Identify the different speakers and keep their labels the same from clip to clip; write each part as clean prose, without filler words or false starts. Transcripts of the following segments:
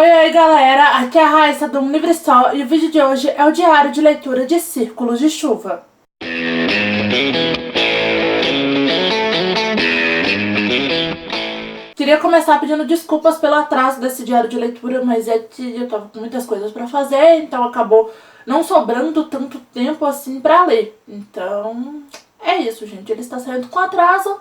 Speaker 1: Oi, galera, aqui é a Raíssa do Um Livre Só e o vídeo de hoje é o diário de leitura de Círculos de Chuva. Queria começar pedindo desculpas pelo atraso desse diário de leitura, mas é que eu tava com muitas coisas pra fazer, então acabou não sobrando tanto tempo assim pra ler. Então, é isso, gente, ele está saindo com atraso,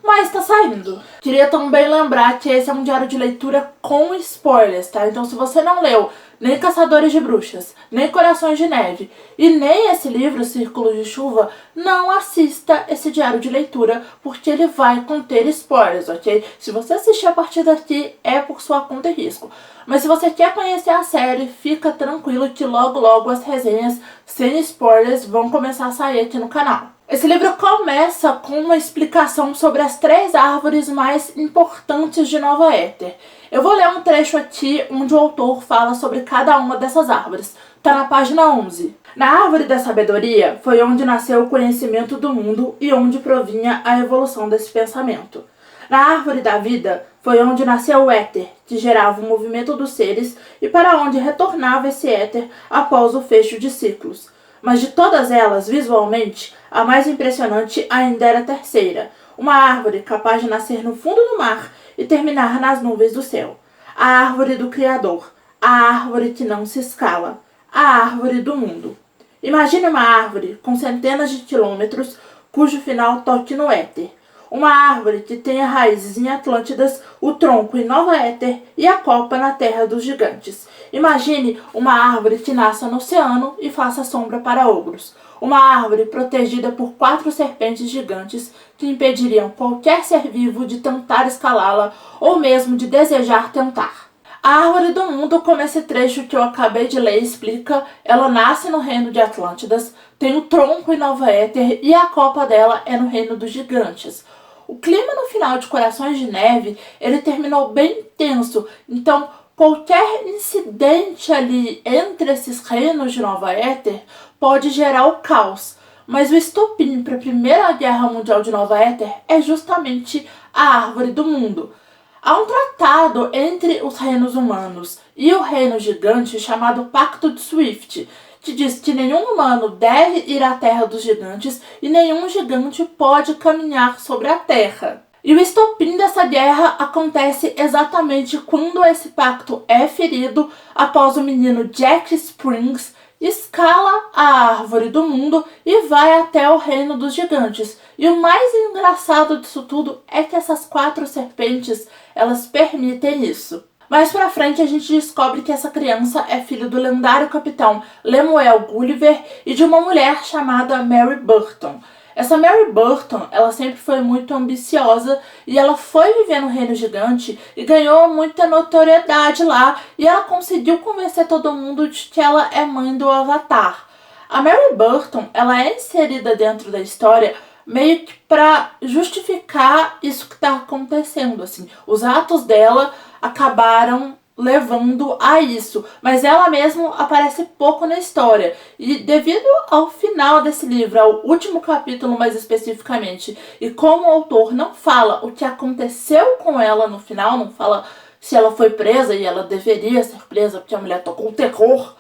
Speaker 1: mas tá saindo. Queria também lembrar que esse é um diário de leitura com spoilers, tá? Então se você não leu nem Caçadores de Bruxas, nem Corações de Neve e nem esse livro, Círculos de Chuva, não assista esse diário de leitura, porque ele vai conter spoilers, ok? Se você assistir a partir daqui, é por sua conta e risco. Mas se você quer conhecer a série, fica tranquilo que logo logo as resenhas sem spoilers vão começar a sair aqui no canal. Esse livro começa com uma explicação sobre as 3 árvores mais importantes de Nova Éter. Eu vou ler um trecho aqui onde o autor fala sobre cada uma dessas árvores. Está na página 11. Na árvore da sabedoria foi onde nasceu o conhecimento do mundo e onde provinha a evolução desse pensamento. Na árvore da vida foi onde nasceu o éter, que gerava o movimento dos seres e para onde retornava esse éter após o fecho de ciclos. Mas de todas elas, visualmente, a mais impressionante ainda era a terceira, uma árvore capaz de nascer no fundo do mar e terminar nas nuvens do céu. A árvore do Criador, a árvore que não se escala, a árvore do mundo. Imagine uma árvore com centenas de quilômetros cujo final toque no éter. Uma árvore que tenha raízes em Atlântidas, o tronco em Nova Éter e a copa na terra dos gigantes. Imagine uma árvore que nasça no oceano e faça sombra para ogros. Uma árvore protegida por 4 serpentes gigantes que impediriam qualquer ser vivo de tentar escalá-la ou mesmo de desejar tentar. A árvore do mundo, como esse trecho que eu acabei de ler explica, ela nasce no reino de Atlântidas, tem o tronco em Nova Éter e a copa dela é no reino dos gigantes. O clima no final de Corações de Neve, ele terminou bem tenso, então qualquer incidente ali entre esses reinos de Nova Éter pode gerar o caos. Mas o estopim para a Primeira Guerra Mundial de Nova Éter é justamente a árvore do mundo. Há um tratado entre os reinos humanos e o reino gigante chamado Pacto de Swift, que diz que nenhum humano deve ir à terra dos gigantes e nenhum gigante pode caminhar sobre a terra. E o estopim dessa guerra acontece exatamente quando esse pacto é ferido após o menino Jack Springs escala a árvore do mundo e vai até o reino dos gigantes. E o mais engraçado disso tudo é que essas 4 serpentes, elas permitem isso. Mais pra frente a gente descobre que essa criança é filho do lendário capitão Lemuel Gulliver e de uma mulher chamada Mary Burton. Essa Mary Burton, ela sempre foi muito ambiciosa e ela foi viver no Reino Gigante e ganhou muita notoriedade lá e ela conseguiu convencer todo mundo de que ela é mãe do Avatar. A Mary Burton, ela é inserida dentro da história meio que para justificar isso que está acontecendo, assim. Os atos dela acabaram levando a isso, mas ela mesma aparece pouco na história. E devido ao final desse livro, ao último capítulo mais especificamente, e como o autor não fala o que aconteceu com ela no final, não fala se ela foi presa e ela deveria ser presa porque a mulher tocou o terror.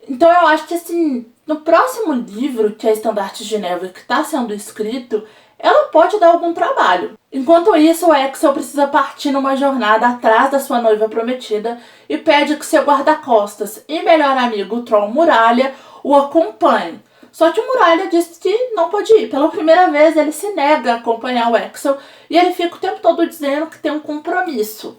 Speaker 1: Então eu acho que assim, no próximo livro, que é Estandartes de Neve, que está sendo escrito, ela pode dar algum trabalho. Enquanto isso, o Axel precisa partir numa jornada atrás da sua noiva prometida e pede que seu guarda-costas e melhor amigo, o Troll Muralha, o acompanhe. Só que o Muralha diz que não pode ir. Pela primeira vez, ele se nega a acompanhar o Axel e ele fica o tempo todo dizendo que tem um compromisso.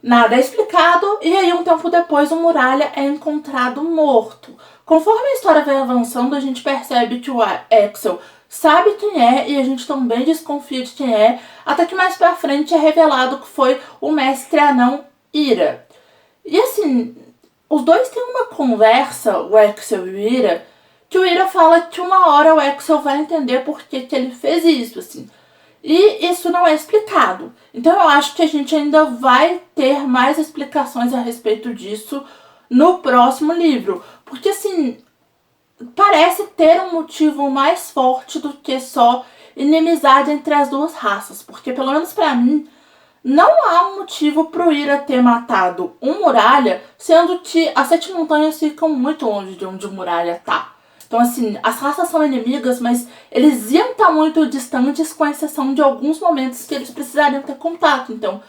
Speaker 1: Nada é explicado, e aí um tempo depois o Muralha é encontrado morto. Conforme a história vai avançando, a gente percebe que o Axel sabe quem é e a gente também desconfia de quem é, até que mais pra frente é revelado que foi o mestre anão Ira. E assim, os dois têm uma conversa, o Axel e o Ira, que o Ira fala que uma hora o Axel vai entender por que ele fez isso, assim. E isso não é explicado. Então eu acho que a gente ainda vai ter mais explicações a respeito disso no próximo livro. Porque assim, parece ter um motivo mais forte do que só inimizade entre as duas raças. Porque pelo menos pra mim, Não há um motivo pro Ira ter matado um Muralha, sendo que as 7 montanhas ficam muito longe de onde o Muralha tá. Então, assim, as raças são inimigas, mas eles iam estar muito distantes, com exceção de alguns momentos que eles precisariam ter contato. Então,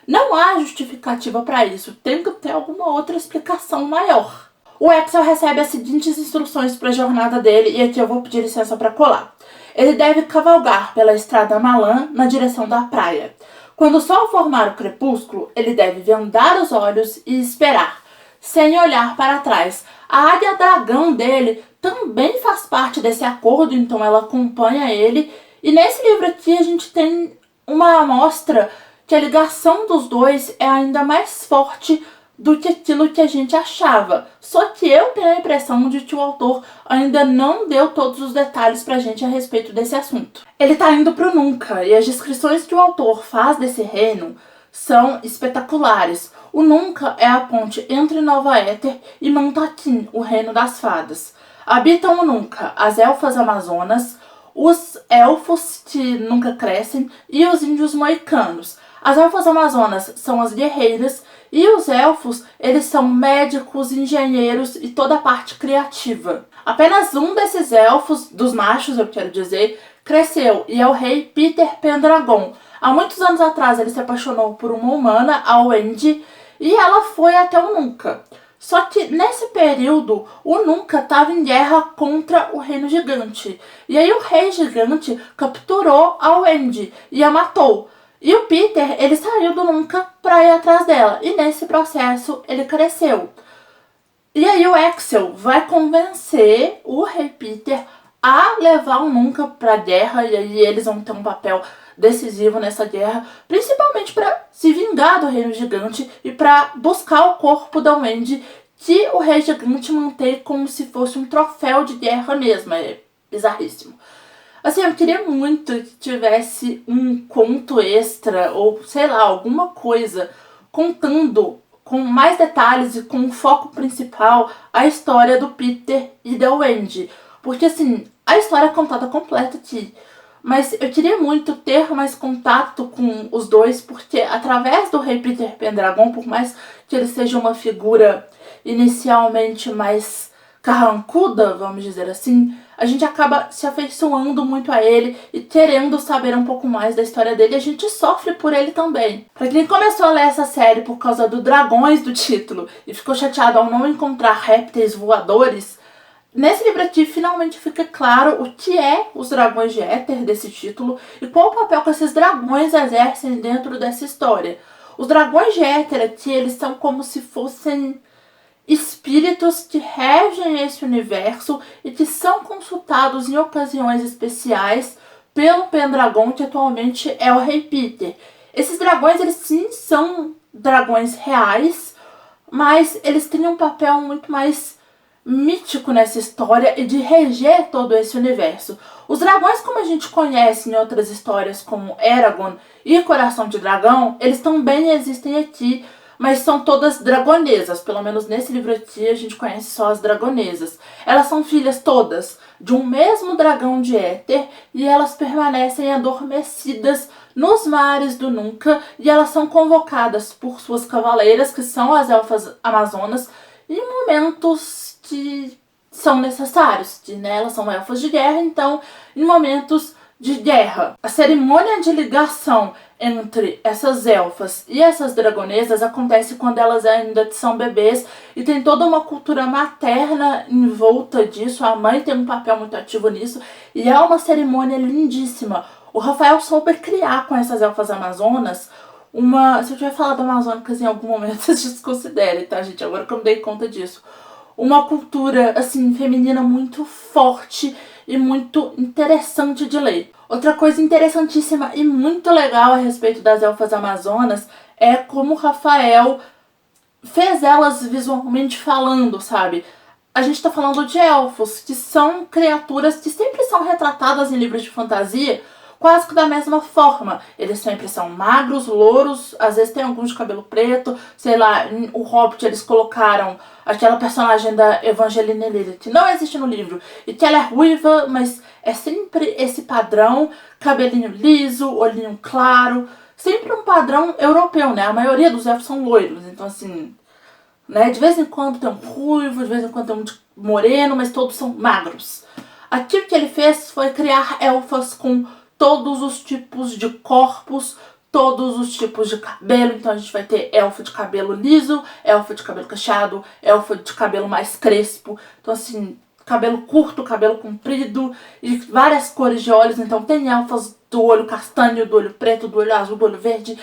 Speaker 1: não há justificativa para isso. Tem que ter alguma outra explicação maior. O Axel recebe as seguintes instruções para a jornada dele, e aqui eu vou pedir licença para colar. Ele deve cavalgar pela estrada Malã na direção da praia. Quando o sol formar o crepúsculo, ele deve vendar os olhos e esperar, sem olhar para trás. A águia dragão dele também faz parte desse acordo, então ela acompanha ele. E nesse livro aqui a gente tem uma amostra que a ligação dos dois é ainda mais forte do que aquilo que a gente achava. Só que eu tenho a impressão de que o autor ainda não deu todos os detalhes pra gente a respeito desse assunto. Ele tá indo pro Nunca, e as descrições que o autor faz desse reino são espetaculares. O Nunca é a ponte entre Nova Éter e Mantaquim, o reino das fadas. Habitam o Nunca as elfas amazonas, os elfos que nunca crescem e os índios moicanos. As elfas amazonas são as guerreiras e os elfos, eles são médicos, engenheiros e toda a parte criativa. Apenas um desses elfos, dos machos eu quero dizer, cresceu e é o rei Peter Pendragon. Há muitos anos atrás ele se apaixonou por uma humana, a Wendy, e ela foi até o Nunca. Só que nesse período, o Nunca estava em guerra contra o Reino Gigante. E aí o Rei Gigante capturou a Wendy e a matou. E o Peter, ele saiu do Nunca para ir atrás dela. E nesse processo, ele cresceu. E aí o Axel vai convencer o Rei Peter a levar o Nunca para a guerra. E aí eles vão ter um papel decisivo nessa guerra, principalmente para se vingar do Reino Gigante e para buscar o corpo da Wendy, que o Rei Gigante mantém como se fosse um troféu de guerra mesmo. É bizarríssimo. Assim, eu queria muito que tivesse um conto extra, ou sei lá, alguma coisa, contando com mais detalhes e com o foco principal a história do Peter e da Wendy. Porque, assim, a história é contada completa aqui. Mas eu queria muito ter mais contato com os dois, porque através do Rei Peter Pendragon, por mais que ele seja uma figura inicialmente mais carrancuda, vamos dizer assim, a gente acaba se afeiçoando muito a ele e querendo saber um pouco mais da história dele. A gente sofre por ele também. Pra quem começou a ler essa série por causa do dragões do título e ficou chateado ao não encontrar répteis voadores, nesse livro aqui finalmente fica claro o que é os dragões de éter desse título e qual o papel que esses dragões exercem dentro dessa história. Os dragões de éter aqui, eles são como se fossem espíritos que regem esse universo e que são consultados em ocasiões especiais pelo Pendragon, que atualmente é o Rei Peter. Esses dragões, eles sim são dragões reais, mas eles têm um papel muito mais mítico nessa história e de reger todo esse universo. Os dragões, como a gente conhece em outras histórias como Eragon e Coração de Dragão, eles também existem aqui, mas são todas dragonesas. Pelo menos nesse livro aqui a gente conhece só as dragonesas. Elas são filhas todas de um mesmo dragão de éter e elas permanecem adormecidas nos mares do Nunca e elas são convocadas por suas cavaleiras, que são as elfas amazonas, em momentos que são necessários, né? Elas são elfas de guerra, então em momentos de guerra. A cerimônia de ligação entre essas elfas e essas dragonesas acontece quando elas ainda são bebês e tem toda uma cultura materna em volta disso. A mãe tem um papel muito ativo nisso e é uma cerimônia lindíssima. O Rafael soube criar com essas elfas amazonas uma... Se eu tiver falado amazônicas em algum momento, vocês desconsiderem, tá, gente? Agora que eu me dei conta disso. Uma cultura, assim, feminina muito forte e muito interessante de ler. Outra coisa interessantíssima e muito legal a respeito das elfas amazonas é como o Rafael fez elas visualmente falando, sabe? A gente tá falando de elfos, que são criaturas que sempre são retratadas em livros de fantasia quase que da mesma forma. Eles sempre são magros, louros, às vezes tem alguns de cabelo preto, sei lá, o Hobbit eles colocaram aquela personagem da Evangeline Lilly, que não existe no livro, e que ela é ruiva, mas é sempre esse padrão, cabelinho liso, olhinho claro, sempre um padrão europeu, né? A maioria dos elfos são loiros, então assim, né? De vez em quando tem um ruivo, de vez em quando tem um moreno, mas todos são magros. Aqui o que ele fez foi criar elfas com todos os tipos de corpos, todos os tipos de cabelo. Então a gente vai ter elfa de cabelo liso, elfa de cabelo cacheado, elfa de cabelo mais crespo. Então assim, cabelo curto, cabelo comprido e várias cores de olhos. Então tem elfas do olho castanho, do olho preto, do olho azul, do olho verde,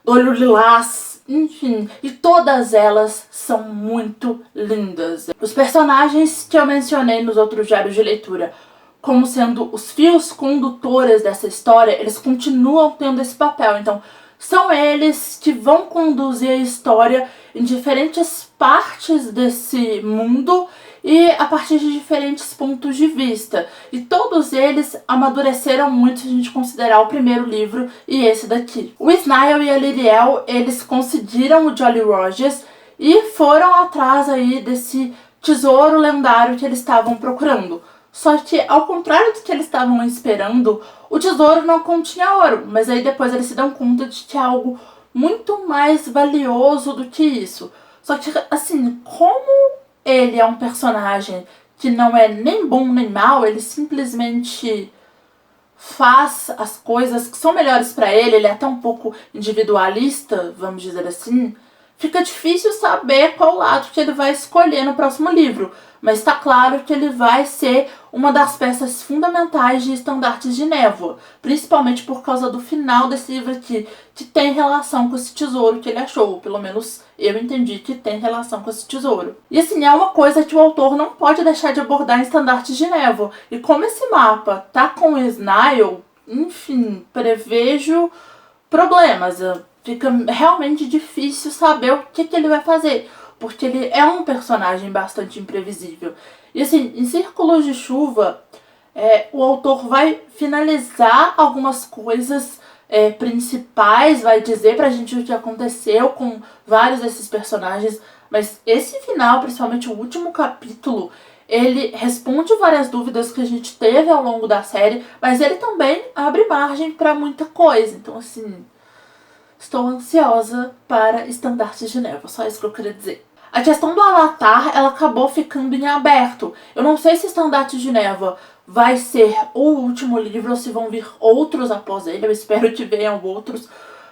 Speaker 1: do olho lilás, enfim. E todas elas são muito lindas. Os personagens que eu mencionei nos outros diários de leitura como sendo os fios condutores dessa história, eles continuam tendo esse papel. Então, são eles que vão conduzir a história em diferentes partes desse mundo e a partir de diferentes pontos de vista. E todos eles amadureceram muito se a gente considerar o primeiro livro e esse daqui. O Snail e a Liriel, eles conseguiram o Jolly Rogers e foram atrás aí desse tesouro lendário que eles estavam procurando. Só que, ao contrário do que eles estavam esperando, o tesouro não continha ouro. Mas aí depois eles se dão conta de que é algo muito mais valioso do que isso. Só que, assim, como ele é um personagem que não é nem bom nem mal, ele simplesmente faz as coisas que são melhores pra ele, ele é até um pouco individualista, vamos dizer assim, fica difícil saber qual lado que ele vai escolher no próximo livro. Mas está claro que ele vai ser uma das peças fundamentais de Estandartes de Névoa, principalmente por causa do final desse livro aqui, que tem relação com esse tesouro que ele achou, pelo menos eu entendi que tem relação com esse tesouro. E assim, é uma coisa que o autor não pode deixar de abordar em Estandartes de Névoa, e como esse mapa tá com o Snail, enfim, prevejo problemas, fica realmente difícil saber o que ele vai fazer, porque ele é um personagem bastante imprevisível. E assim, em Círculos de Chuva, o autor vai finalizar algumas coisas principais, vai dizer pra gente o que aconteceu com vários desses personagens, mas esse final, principalmente o último capítulo, ele responde várias dúvidas que a gente teve ao longo da série, mas ele também abre margem pra muita coisa. Então assim, estou ansiosa para Estandartes de Névoa, só isso que eu queria dizer. A questão do Avatar, ela acabou ficando em aberto. Eu não sei se Estandartes de Névoa vai ser o último livro ou se vão vir outros após ele. Eu espero que venham outros.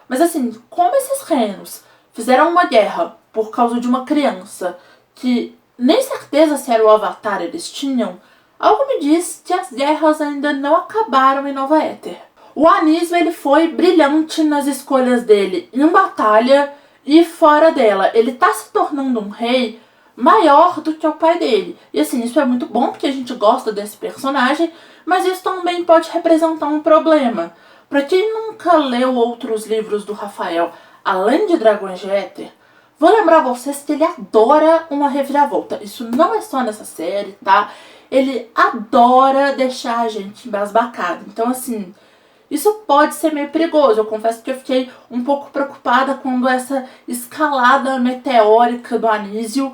Speaker 1: Mas assim, como esses reinos fizeram uma guerra por causa de uma criança que nem certeza se era o Avatar eles tinham, algo me diz que as guerras ainda não acabaram em Nova Éter. O Anísio, ele foi brilhante nas escolhas dele em batalha e fora dela. Ele tá se tornando um rei maior do que o pai dele. E assim, isso é muito bom porque a gente gosta desse personagem, mas isso também pode representar um problema. Pra quem nunca leu outros livros do Rafael, além de Dragões de Éter, vou lembrar vocês que ele adora uma reviravolta. Isso não é só nessa série, tá? Ele adora deixar a gente embasbacado. Então assim, isso pode ser meio perigoso. Eu confesso que eu fiquei um pouco preocupada quando essa escalada meteórica do Anísio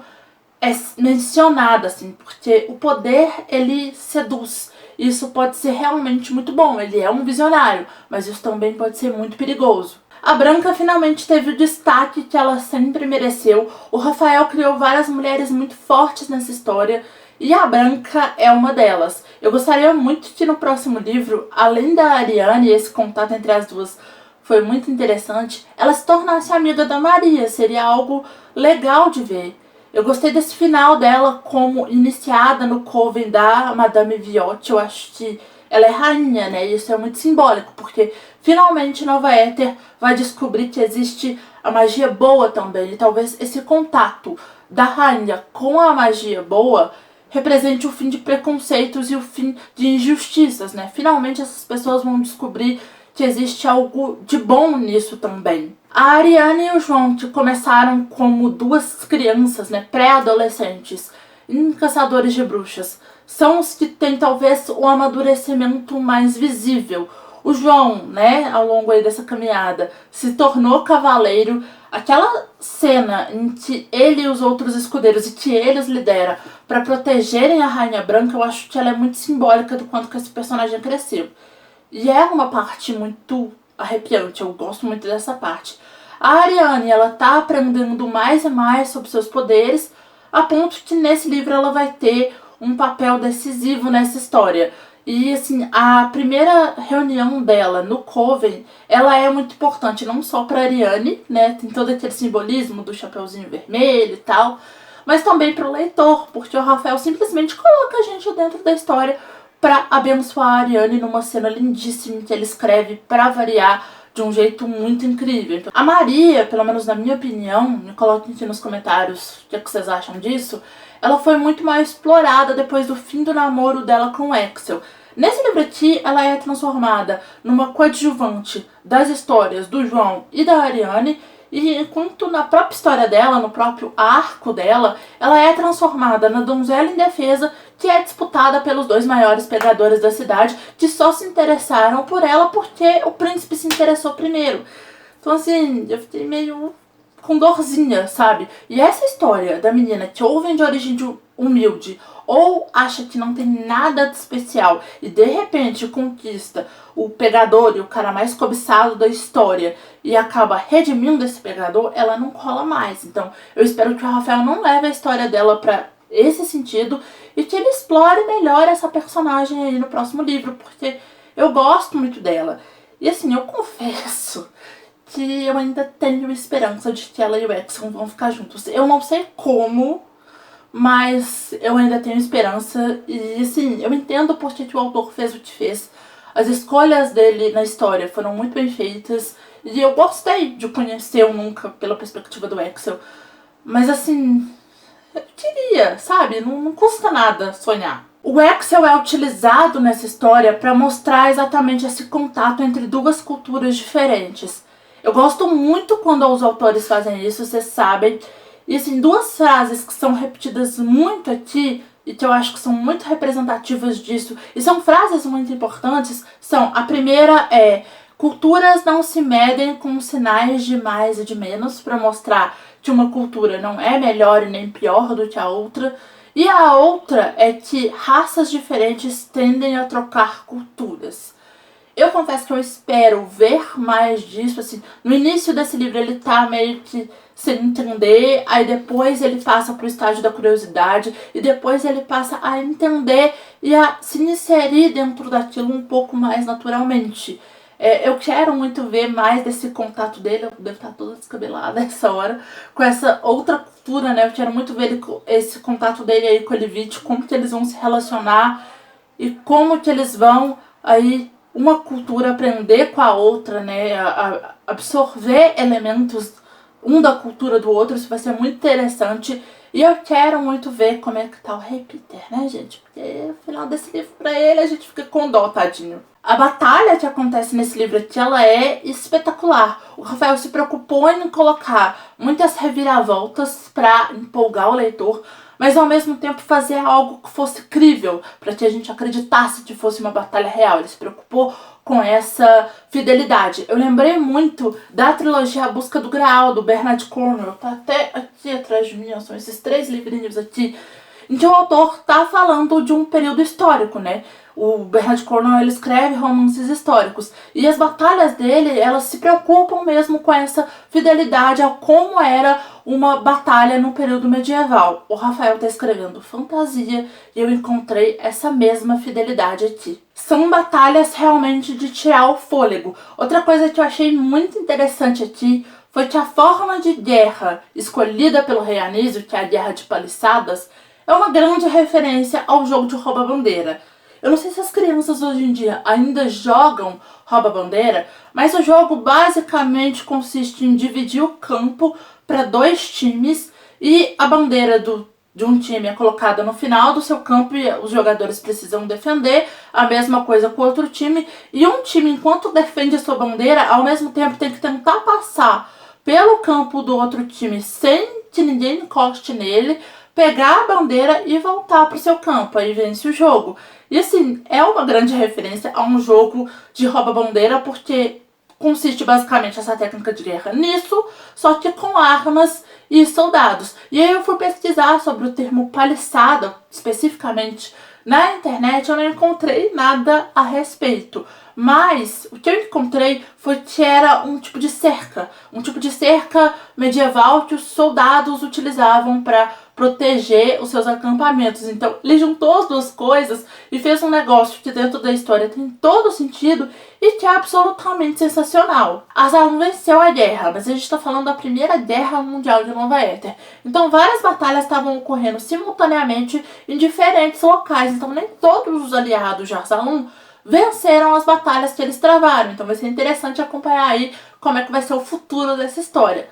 Speaker 1: é mencionada, assim, porque o poder, ele seduz. Isso pode ser realmente muito bom, ele é um visionário, mas isso também pode ser muito perigoso. A Branca finalmente teve o destaque que ela sempre mereceu. O Rafael criou várias mulheres muito fortes nessa história, e a Branca é uma delas. Eu gostaria muito que no próximo livro, além da Ariane, esse contato entre as duas foi muito interessante, ela se tornasse amiga da Maria. Seria algo legal de ver. Eu gostei desse final dela como iniciada no coven da Madame Viotti. Eu acho que ela é rainha, né? E isso é muito simbólico, porque finalmente Nova Éter vai descobrir que existe a magia boa também. E talvez esse contato da rainha com a magia boa represente o fim de preconceitos e o fim de injustiças, né? Finalmente essas pessoas vão descobrir que existe algo de bom nisso também. A Ariane e o João, que começaram como duas crianças, né, pré-adolescentes, em Caçadores de Bruxas, são os que têm talvez o amadurecimento mais visível. O João, né, ao longo aí dessa caminhada, se tornou cavaleiro. Aquela cena em que ele e os outros escudeiros, e que ele os lidera para protegerem a Rainha Branca, eu acho que ela é muito simbólica do quanto que esse personagem cresceu. E é uma parte muito arrepiante, eu gosto muito dessa parte. A Ariane, ela tá aprendendo mais e mais sobre seus poderes, a ponto que nesse livro ela vai ter um papel decisivo nessa história. E assim, a primeira reunião dela no Coven, ela é muito importante, não só para Ariane, né? Tem todo aquele simbolismo do chapeuzinho vermelho e tal, mas também para o leitor, porque o Rafael simplesmente coloca a gente dentro da história para abençoar a Ariane numa cena lindíssima que ele escreve para variar de um jeito muito incrível. A Maria, pelo menos na minha opinião, me coloquem aqui nos comentários o que vocês acham disso, ela foi muito mais explorada depois do fim do namoro dela com o Axel. Nesse livro aqui, ela é transformada numa coadjuvante das histórias do João e da Ariane, e enquanto na própria história dela, no próprio arco dela, ela é transformada na donzela indefesa, que é disputada pelos dois maiores pegadores da cidade, que só se interessaram por ela porque o príncipe se interessou primeiro. Então assim, eu fiquei meio com dorzinha, sabe? E essa história da menina que ou vem de origem humilde ou acha que não tem nada de especial e de repente conquista o pegador e o cara mais cobiçado da história e acaba redimindo esse pegador, ela não cola mais. Então eu espero que o Rafael não leve a história dela pra esse sentido e que ele explore melhor essa personagem aí no próximo livro, porque eu gosto muito dela. E assim, eu confesso que eu ainda tenho esperança de que ela e o Axel vão ficar juntos. Eu não sei como, mas eu ainda tenho esperança. E assim, eu entendo por que o autor fez o que fez. As escolhas dele na história foram muito bem feitas. E eu gostei de conhecer o Nunca pela perspectiva do Axel. Mas assim, eu queria, sabe? Não custa nada sonhar. O Axel é utilizado nessa história para mostrar exatamente esse contato entre duas culturas diferentes. Eu gosto muito quando os autores fazem isso, vocês sabem. E assim, duas frases que são repetidas muito aqui e que eu acho que são muito representativas disso, e são frases muito importantes, são: a primeira é: culturas não se medem com sinais de mais e de menos, para mostrar que uma cultura não é melhor e nem pior do que a outra. E a outra é que raças diferentes tendem a trocar culturas. Eu confesso que eu espero ver mais disso, assim. No início desse livro ele tá meio que sem entender, aí depois ele passa pro estágio da curiosidade, e depois ele passa a entender e a se inserir dentro daquilo um pouco mais naturalmente. Eu quero muito ver mais desse contato dele, eu devo estar toda descabelada nessa hora, com essa outra cultura, né? Eu quero muito ver esse contato dele aí com o Elivite, como que eles vão se relacionar e como que eles vão aí uma cultura aprender com a outra, né, a absorver elementos um da cultura do outro. Isso vai ser muito interessante. E eu quero muito ver como é que tá o Rei Peter, né, gente? Porque no final desse livro, pra ele, a gente fica com dó, tadinho. A batalha que acontece nesse livro aqui, ela é espetacular. O Rafael se preocupou em colocar muitas reviravoltas pra empolgar o leitor, mas ao mesmo tempo fazer algo que fosse crível, para que a gente acreditasse que fosse uma batalha real. Ele se preocupou com essa fidelidade. Eu lembrei muito da trilogia A Busca do Graal, do Bernard Cornwell. Tá até aqui atrás de mim, ó, são esses 3 livrinhos aqui, em que o autor tá falando de um período histórico, né? O Bernard Cornwell, ele escreve romances históricos, e as batalhas dele, elas se preocupam mesmo com essa fidelidade a como era uma batalha no período medieval. O Rafael está escrevendo fantasia e eu encontrei essa mesma fidelidade aqui. São batalhas realmente de tirar o fôlego. Outra coisa que eu achei muito interessante aqui foi que a forma de guerra escolhida pelo Rei Anísio, que é a Guerra de Paliçadas, é uma grande referência ao jogo de rouba-bandeira. Eu não sei se as crianças hoje em dia ainda jogam rouba-bandeira, mas o jogo basicamente consiste em dividir o campo para 2 times e a bandeira de um time é colocada no final do seu campo e os jogadores precisam defender a mesma coisa com o outro time. E um time, enquanto defende a sua bandeira, ao mesmo tempo tem que tentar passar pelo campo do outro time sem que ninguém encoste nele, pegar a bandeira e voltar para o seu campo. Aí vence o jogo. E assim, é uma grande referência a um jogo de rouba-bandeira, porque consiste basicamente essa técnica de guerra nisso, só que com armas e soldados. E aí eu fui pesquisar sobre o termo paliçada, especificamente na internet, eu não encontrei nada a respeito. Mas o que eu encontrei foi que era um tipo de cerca medieval que os soldados utilizavam para proteger os seus acampamentos. Então ele juntou as duas coisas e fez um negócio que dentro da história tem todo sentido e que é absolutamente sensacional. Absalom venceu a guerra, mas a gente está falando da Primeira Guerra Mundial de Nova Éter. Então várias batalhas estavam ocorrendo simultaneamente em diferentes locais. Então nem todos os aliados de Absalom venceram as batalhas que eles travaram. Então vai ser interessante acompanhar aí como é que vai ser o futuro dessa história.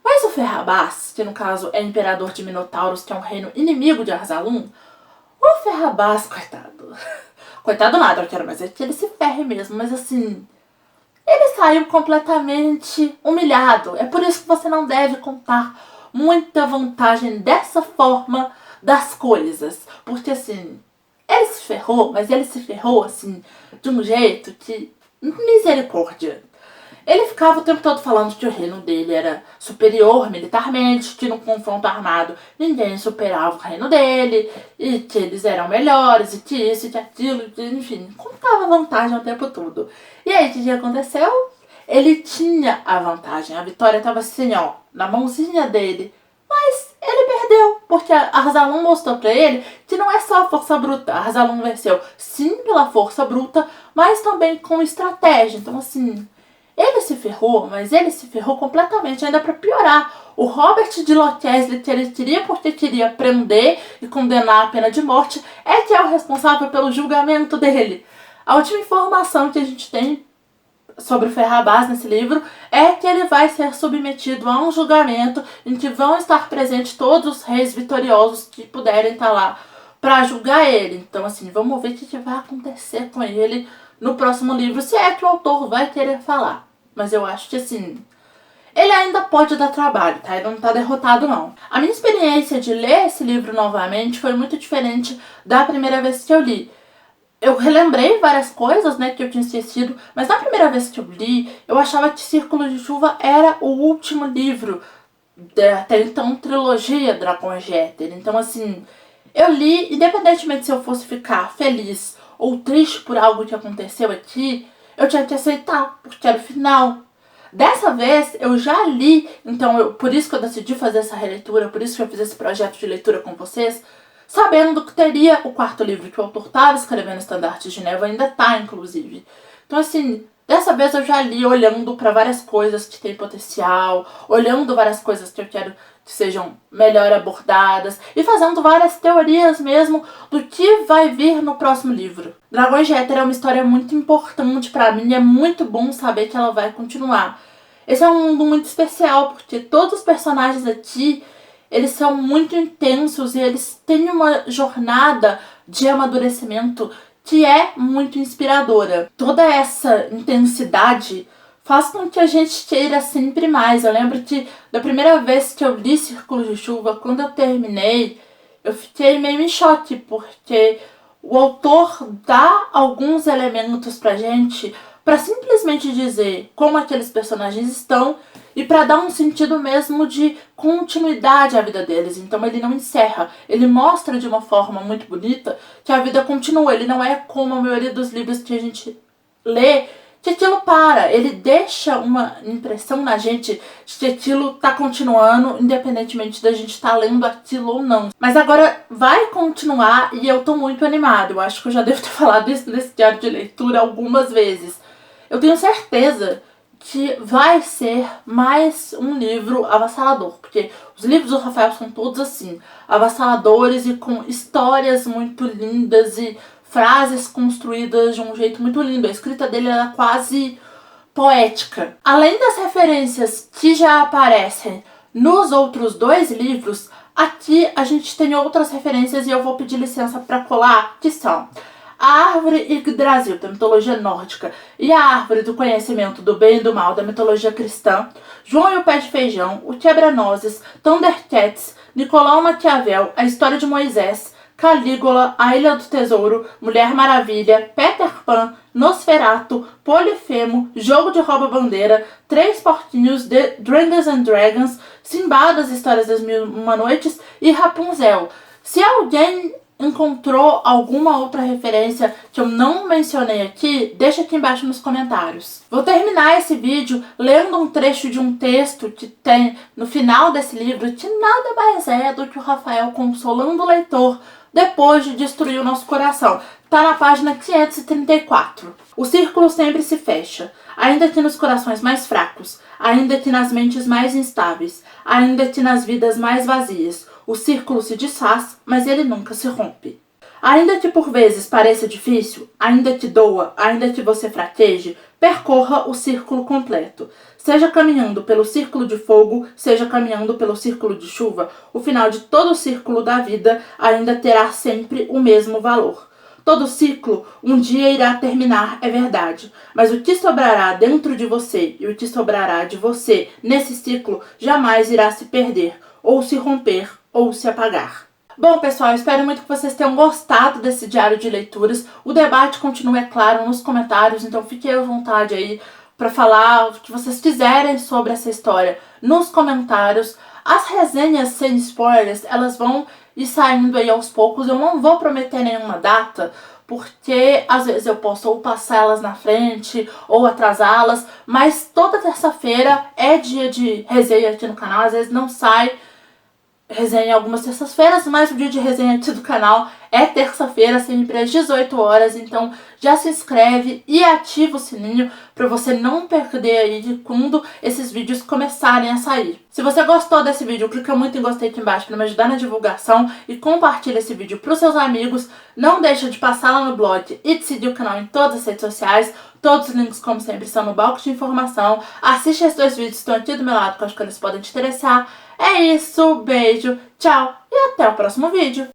Speaker 1: Mas o Ferrabás, que no caso é imperador de Minotauros, que é um reino inimigo de Absalom, o Ferrabás, coitado. Coitado nada, eu quero mais é que ele se ferre mesmo, mas assim, ele saiu completamente humilhado. É por isso que você não deve contar muita vantagem dessa forma das coisas. Porque assim, ele se ferrou, mas ele se ferrou assim, de um jeito que, misericórdia. Ele ficava o tempo todo falando que o reino dele era superior militarmente, que no confronto armado ninguém superava o reino dele, e que eles eram melhores, e que isso, e que aquilo, enfim, contava vantagem o tempo todo. E aí, o que aconteceu? Ele tinha a vantagem, a vitória estava assim, ó, na mãozinha dele, mas ele perdeu, porque Absalom mostrou pra ele que não é só força bruta. Absalom venceu, sim, pela força bruta, mas também com estratégia. Então, assim, ele se ferrou, mas ele se ferrou completamente, ainda para piorar. O Robert de Lothesly, que ele queria porque queria prender e condenar a pena de morte, é que é o responsável pelo julgamento dele. A última informação que a gente tem sobre o Ferrabás nesse livro é que ele vai ser submetido a um julgamento em que vão estar presentes todos os reis vitoriosos que puderem estar lá para julgar ele. Então, assim, vamos ver o que vai acontecer com ele no próximo livro, se é que o autor vai querer falar. Mas eu acho que, assim, ele ainda pode dar trabalho, tá? Ele não tá derrotado, não. A minha experiência de ler esse livro novamente foi muito diferente da primeira vez que eu li. Eu relembrei várias coisas, né, que eu tinha esquecido, mas na primeira vez que eu li, eu achava que Círculo de Chuva era o último livro da até então trilogia Dragões de Éter. Então, assim, eu li, independentemente se eu fosse ficar feliz ou triste por algo que aconteceu aqui, eu tinha que aceitar, porque era o final. Dessa vez eu já li, então por isso que eu decidi fazer essa releitura, por isso que eu fiz esse projeto de leitura com vocês, sabendo que teria o quarto livro que o autor estava escrevendo, Estandartes de Névoa, ainda tá, inclusive. Então, assim, dessa vez eu já li olhando para várias coisas que têm potencial, olhando várias coisas que eu quero que sejam melhor abordadas e fazendo várias teorias mesmo do que vai vir no próximo livro. Dragões de Éter é uma história muito importante para mim e é muito bom saber que ela vai continuar. Esse é um mundo muito especial porque todos os personagens aqui, eles são muito intensos e eles têm uma jornada de amadurecimento que é muito inspiradora. Toda essa intensidade faz com que a gente queira sempre mais. Eu lembro que da primeira vez que eu li Círculo de Chuva, quando eu terminei, eu fiquei meio em choque, porque o autor dá alguns elementos pra gente para simplesmente dizer como aqueles personagens estão e para dar um sentido mesmo de continuidade à vida deles. Então ele não encerra, ele mostra de uma forma muito bonita que a vida continua. Ele não é como a maioria dos livros que a gente lê, que aquilo para. Ele deixa uma impressão na gente de que aquilo tá continuando, independentemente da gente estar lendo aquilo ou não. Mas agora vai continuar e eu tô muito animada. Eu acho que eu já devo ter falado isso nesse diário de leitura algumas vezes. Eu tenho certeza que vai ser mais um livro avassalador, porque os livros do Rafael são todos assim, avassaladores e com histórias muito lindas e frases construídas de um jeito muito lindo. A escrita dele era quase poética. Além das referências que já aparecem nos outros dois livros, aqui a gente tem outras referências e eu vou pedir licença para colar, que são a árvore Yggdrasil, da mitologia nórdica, e a árvore do conhecimento do bem e do mal, da mitologia cristã, João e o Pé de Feijão, o Quebra-Nozes, Thundercats, Nicolau Maquiavel, a História de Moisés, Calígula, A Ilha do Tesouro, Mulher Maravilha, Peter Pan, Nosferatu, Polifemo, Jogo de Rouba-Bandeira, Três Porquinhos, The Dragons and Dragons, Simbá das Histórias das Mil e Uma Noites e Rapunzel. Se alguém encontrou alguma outra referência que eu não mencionei aqui, deixa aqui embaixo nos comentários. Vou terminar esse vídeo lendo um trecho de um texto que tem no final desse livro, que nada mais é do que o Rafael consolando o leitor depois de destruir o nosso coração. Tá na página 534. O círculo sempre se fecha, ainda que nos corações mais fracos, ainda que nas mentes mais instáveis, ainda que nas vidas mais vazias. O círculo se desfaz, mas ele nunca se rompe. Ainda que por vezes pareça difícil, ainda que doa, ainda que você fraqueje, percorra o círculo completo. Seja caminhando pelo círculo de fogo, seja caminhando pelo círculo de chuva, o final de todo o círculo da vida ainda terá sempre o mesmo valor. Todo ciclo um dia irá terminar, é verdade, mas o que sobrará dentro de você e o que sobrará de você nesse ciclo jamais irá se perder, ou se romper, ou se apagar. Bom, pessoal, espero muito que vocês tenham gostado desse diário de leituras. O debate continua, é claro, nos comentários, então fiquem à vontade aí para falar o que vocês quiserem sobre essa história nos comentários. As resenhas sem spoilers, elas vão ir saindo aí aos poucos. Eu não vou prometer nenhuma data, porque às vezes eu posso ou passar elas na frente ou atrasá-las, mas toda terça-feira é dia de resenha aqui no canal. Às vezes não sai resenha algumas terças-feiras, mas o dia de resenha aqui do canal é terça-feira, sempre às 18 horas, então já se inscreve e ativa o sininho para você não perder aí de quando esses vídeos começarem a sair. Se você gostou desse vídeo, clica muito em gostei aqui embaixo para me ajudar na divulgação e compartilha esse vídeo para os seus amigos. Não deixa de passar lá no blog e de seguir o canal em todas as redes sociais. Todos os links, como sempre, estão no box de informação. Assiste esses 2 vídeos que estão aqui do meu lado, que eu acho que eles podem te interessar. É isso, beijo, tchau e até o próximo vídeo.